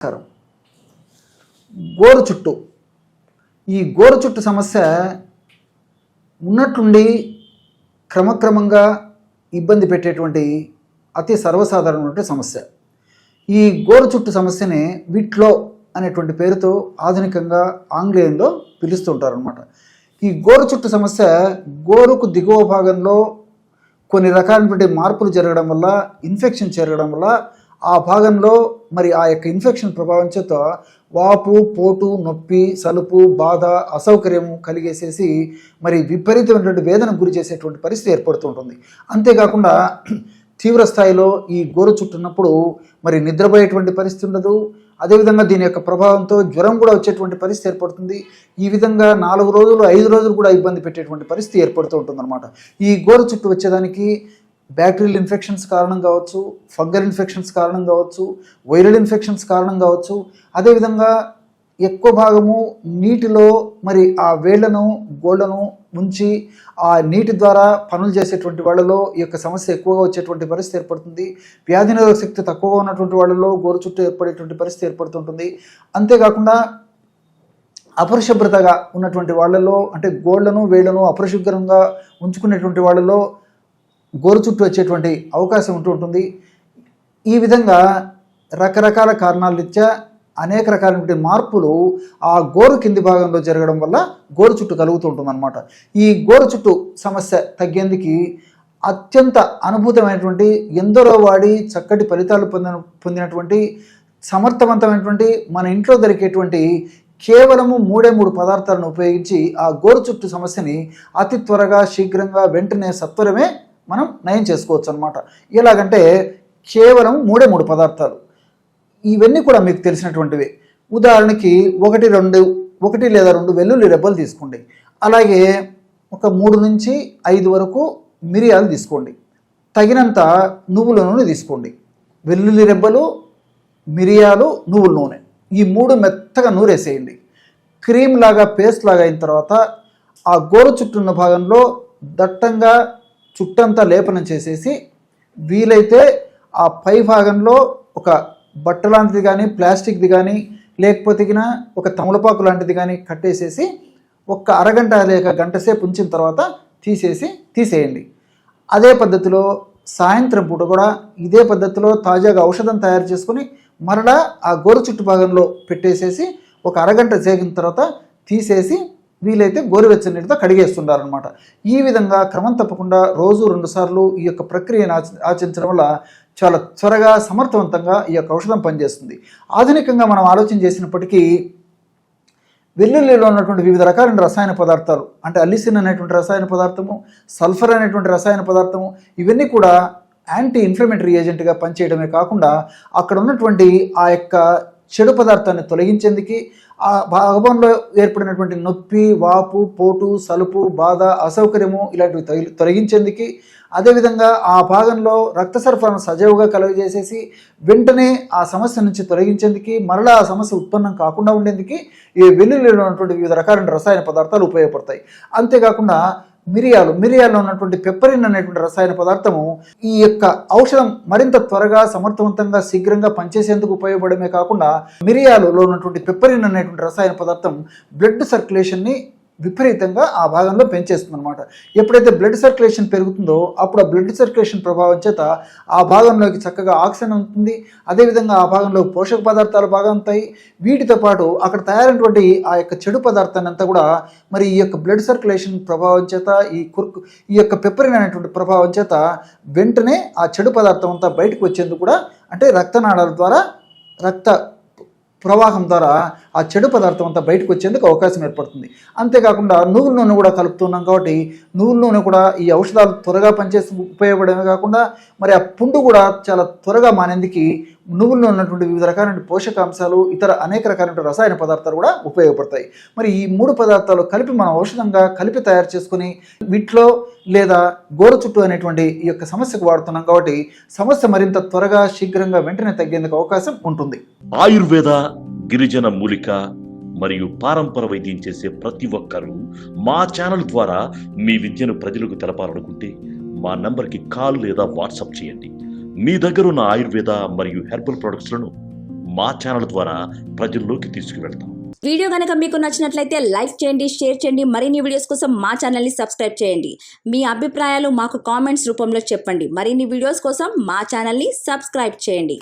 నమస్కారం. గోరు చుట్టు ఈ గోరు చుట్టు సమస్య ఉన్నట్లుండి క్రమక్రమంగా ఇబ్బంది పెట్టేటువంటి అతి సర్వసాధారణమైన సమస్య. ఈ గోరు చుట్టు సమస్యని విట్లో అనేటువంటి పేరుతో ఆధునికంగా ఆంగ్లేయంలో పిలుస్తుంటారనమాట. ఈ గోరు చుట్టు సమస్య గోరుకు దిగువ భాగంలో కొన్ని రకాలైనటువంటి మార్పులు జరగడం వల్ల, ఇన్ఫెక్షన్ జరగడం వల్ల ఆ భాగంలో మరి ఆ యొక్క ఇన్ఫెక్షన్ ప్రభావం చేత వాపు, పోటు, నొప్పి, సలుపు, బాధ, అసౌకర్యం కలిగేసేసి మరి విపరీతమైనటువంటి వేదనకు గురి చేసేటువంటి పరిస్థితి ఏర్పడుతుంటుంది. అంతేకాకుండా తీవ్ర స్థాయిలో ఈ గోరు చుట్టున్నప్పుడు మరి నిద్రపోయేటువంటి పరిస్థితి ఉండదు. అదేవిధంగా దీని యొక్క ప్రభావంతో జ్వరం కూడా వచ్చేటువంటి పరిస్థితి ఏర్పడుతుంది. ఈ విధంగా 4 రోజులు 5 రోజులు కూడా ఇబ్బంది పెట్టేటువంటి పరిస్థితి ఏర్పడుతూ ఉంటుందన్నమాట. ఈ గోరు చుట్టు వచ్చేదానికి బ్యాక్టీరియల్ ఇన్ఫెక్షన్స్ కారణం కావచ్చు, ఫంగల్ ఇన్ఫెక్షన్స్ కారణం కావచ్చు, వైరల్ ఇన్ఫెక్షన్స్ కారణం కావచ్చు. అదేవిధంగా ఎక్కువ భాగము నీటిలో మరి ఆ వేళ్లను, గోళ్లను ఉంచి ఆ నీటి ద్వారా పనులు చేసేటువంటి వాళ్ళలో ఈ యొక్క సమస్య ఎక్కువగా వచ్చేటువంటి పరిస్థితి ఏర్పడుతుంది. వ్యాధి నిరోధక శక్తి తక్కువగా ఉన్నటువంటి వాళ్ళలో గోరు చుట్టూ ఏర్పడేటువంటి పరిస్థితి ఏర్పడుతుంటుంది. అంతేకాకుండా అపరిశుభ్రతగా ఉన్నటువంటి వాళ్ళలో, అంటే గోళ్లను, వేళ్లను అపరిశుభ్రంగా ఉంచుకునేటువంటి వాళ్ళలో గోరు చుట్టూ వచ్చేటువంటి అవకాశం ఉంటుంది. ఈ విధంగా రకరకాల కారణాల రీత్యా అనేక రకాలైన మార్పులు ఆ గోరు కింది భాగంలో జరగడం వల్ల గోరు చుట్టు కలుగుతూ ఉంటుందన్నమాట. ఈ గోరు చుట్టు సమస్య తగ్గేందుకు అత్యంత అనుభూతమైనటువంటి, ఎందరో వాడి చక్కటి ఫలితాలు పొందినటువంటి సమర్థవంతమైనటువంటి మన ఇంట్లో దొరికేటువంటి కేవలము 3 పదార్థాలను ఉపయోగించి ఆ గోరు చుట్టు సమస్యని అతి త్వరగా, శీఘ్రంగా, వెంటనే సత్వరమే మనం నయం చేసుకోవచ్చు అనమాట. ఎలాగంటే కేవలం 3 పదార్థాలు. ఇవన్నీ కూడా మీకు తెలిసినటువంటివి. ఉదాహరణకి 1 లేదా 2 వెల్లుల్లి రెబ్బలు తీసుకోండి. అలాగే ఒక 3 నుంచి 5 వరకు మిరియాలు తీసుకోండి. తగినంత నువ్వుల నూనె తీసుకోండి. వెల్లుల్లి రెబ్బలు, మిరియాలు, నువ్వుల నూనె, ఈ 3 మెత్తగా నూరేసేయండి. క్రీమ్ లాగా, పేస్ట్ లాగా అయిన తర్వాత ఆ గోరు చుట్టూ ఉన్న భాగంలో దట్టంగా చుట్టంతా లేపనం చేసేసి, వీలైతే ఆ పై భాగంలో ఒక బట్ట లాంటిది కానీ, ప్లాస్టిక్ది కానీ, లేకపోతే ఒక తమలపాకు లాంటిది కానీ కట్టేసేసి ఒక అరగంట లేక గంట సేపు ఉంచిన తర్వాత తీసేయండి. అదే పద్ధతిలో సాయంత్రం పూట కూడా ఇదే పద్ధతిలో తాజాగా ఔషధం తయారు చేసుకుని మరలా ఆ గోరు చుట్టు భాగంలో పెట్టేసేసి ఒక అరగంట సేగిన తర్వాత తీసేసి వీలైతే గోరువెచ్చని నీటితో కడిగేస్తుండాలన్నమాట. ఈ విధంగా క్రమం తప్పకుండా రోజు 2 సార్లు ఈ యొక్క ప్రక్రియను ఆచరించడం వల్ల చాలా త్వరగా, సమర్థవంతంగా ఈ యొక్క ఔషధం పనిచేస్తుంది. ఆధునికంగా మనం ఆలోచన చేసినప్పటికీ వెల్లుల్లిలో ఉన్నటువంటి వివిధ రకాలైన రసాయన పదార్థాలు, అంటే అల్లిసిన్ అనేటువంటి రసాయన పదార్థము, సల్ఫర్ అనేటువంటి రసాయన పదార్థము, ఇవన్నీ కూడా యాంటీ ఇన్ఫ్లమేటరీ ఏజెంట్గా పనిచేయడమే కాకుండా అక్కడ ఉన్నటువంటి ఆ యొక్క చెడు పదార్థాన్ని తొలగించేందుకు, ఆ భాగంలో ఏర్పడినటువంటి నొప్పి, వాపు, పోటు, సలుపు, బాధ, అసౌకర్యము ఇలాంటివి తొలగించేందుకు, అదేవిధంగా ఆ భాగంలో రక్త సరఫరాను సజావుగా కలుగజేసేసి వెంటనే ఆ సమస్య నుంచి తొలగించేందుకు, మరలా ఆ సమస్య ఉత్పన్నం కాకుండా ఉండేందుకు ఈ వెల్లుల్లిలో ఉన్నటువంటి వివిధ రకాలైన రసాయన పదార్థాలు ఉపయోగపడతాయి. అంతేకాకుండా మిరియాల్లో ఉన్నటువంటి పెప్పరిన్ అనేటువంటి రసాయన పదార్థము ఈ యొక్క ఔషధం మరింత త్వరగా, సమర్థవంతంగా, శీఘ్రంగా పనిచేసేందుకు ఉపయోగపడమే కాకుండా మిరియాలలో ఉన్నటువంటి పెప్పరిన్ అనేటువంటి రసాయన పదార్థం బ్లడ్ సర్క్యులేషన్ని విపరీతంగా ఆ భాగంలో పెంచేస్తుంది అనమాట. ఎప్పుడైతే బ్లడ్ సర్క్యులేషన్ పెరుగుతుందో అప్పుడు ఆ బ్లడ్ సర్క్యులేషన్ ప్రభావం చేత ఆ భాగంలోకి చక్కగా ఆక్సిజన్ ఉంటుంది. అదేవిధంగా ఆ భాగంలో పోషక పదార్థాలు బాగా ఉంటాయి. వీటితో పాటు అక్కడ తయారైనటువంటి ఆ యొక్క చెడు పదార్థాన్ని అంతా కూడా మరి ఈ యొక్క బ్లడ్ సర్క్యులేషన్ ప్రభావం చేత, ఈ యొక్క పెప్పరిన్ అనేటువంటి ప్రభావం చేత వెంటనే ఆ చెడు పదార్థం అంతా బయటకు వచ్చేందుకు కూడా, అంటే రక్తనాళాల ద్వారా, రక్త ప్రవాహం ద్వారా ఆ చెడు పదార్థం అంతా బయటకు వచ్చేందుకు అవకాశం ఏర్పడుతుంది. అంతేకాకుండా నువ్వుల నూనె కూడా కలుపుతున్నాం కాబట్టి నువ్వుల నూనె కూడా ఈ ఔషధాలు త్వరగా పనిచేసి ఉపయోగపడమే కాకుండా మరి ఆ పుండు కూడా చాలా త్వరగా మానేందుకు నువ్వుల్లో ఉన్నటువంటి వివిధ రకాలైన పోషకాంశాలు, ఇతర అనేక రకాలైన రసాయన పదార్థాలు కూడా ఉపయోగపడతాయి. మరి ఈ 3 పదార్థాలు కలిపి మనం ఔషధంగా కలిపి తయారు చేసుకుని వీటిలో లేదా గోరు చుట్టు అనేటువంటి ఈ యొక్క సమస్యకు వాడుతున్నాం కాబట్టి సమస్య మరింత త్వరగా, శీఘ్రంగా, వెంటనే తగ్గేందుకు అవకాశం ఉంటుంది. ఆయుర్వేద, గిరిజన మూలిక మరియు పారంపర వైద్యం చేసే ప్రతి ఒక్కరూ మా ఛానల్ ద్వారా మీ విద్యను ప్రజలకు తెలపాలనుకుంటే మా నంబర్కి కాల్ లేదా వాట్సాప్ చేయండి. మీ దగ్గర ఉన్న ఆయుర్వేద మరియు హెర్బల్ ప్రొడక్ట్స్లను మా ఛానల్ ద్వారా ప్రజల్లోకి తీసుకువెళ్తాం. వీడియో కనుక మీకు నచ్చినట్లయితే లైక్ చేయండి, షేర్ చేయండి. మరిన్ని వీడియోస్ కోసం మా ఛానల్ని సబ్స్క్రైబ్ చేయండి. మీ అభిప్రాయాలు మాకు కామెంట్స్ రూపంలో చెప్పండి. మరిన్ని వీడియోస్ కోసం మా ఛానల్ని సబ్స్క్రైబ్ చేయండి.